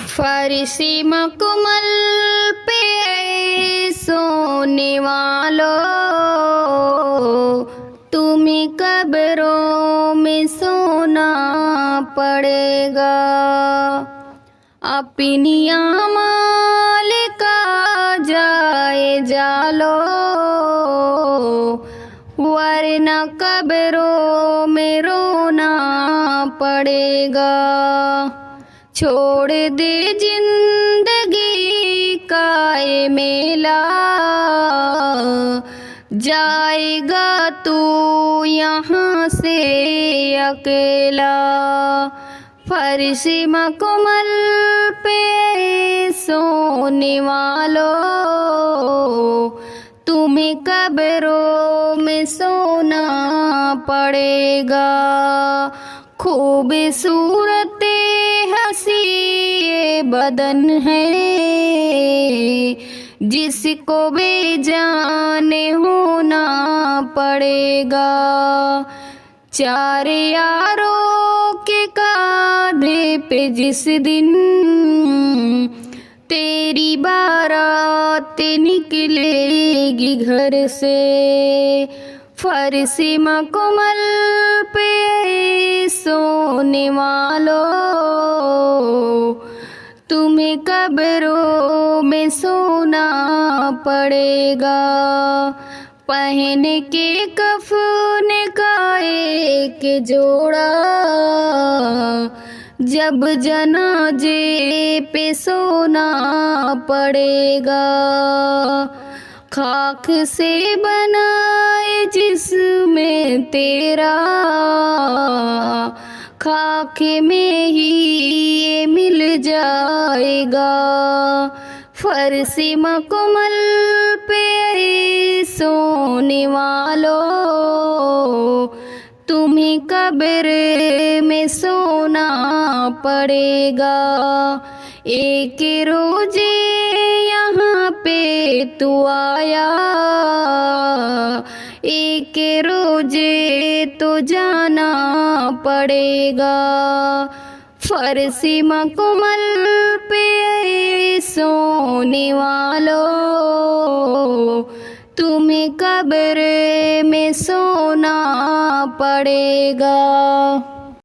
फर्शी मखमल पे सोने वालों, तुम्हें कब्रों में सोना पड़ेगा। अपनी आमाल का जायजा लो, वरना कब्रों में रोना पड़ेगा। छोड़ दे जिंदगी का ये मेला, जाएगा तू यहाँ से अकेला। फर्श मखमल पे सोने वालों, तुम्हें कब्रों में सोना पड़ेगा। खूबसूरत हंसी ये बदन है, जिसको बेजाने होना पड़ेगा। चार यारों के कांधे पे जिस दिन तेरी बारात निकलेगी घर से। फर्श मखमल पे सोने वालों, तुम्हें कब्रों में सोना पड़ेगा। पहन के कफन का एक जोड़ा, जब जनाजे पे सोना पड़ेगा। खाक से बनाए जिसमें तेरा, खाक में ही ये मिल जाएगा। फर्श मखमल पे सोने वालों, तुम्हें कब्र में सोना पड़ेगा। एक रोजे यहाँ पे तू आया, एक रोजे तो जाना पड़ेगा। फर्श मखमल पे सोने वालों, तुम्हें कब्र में सोना पड़ेगा।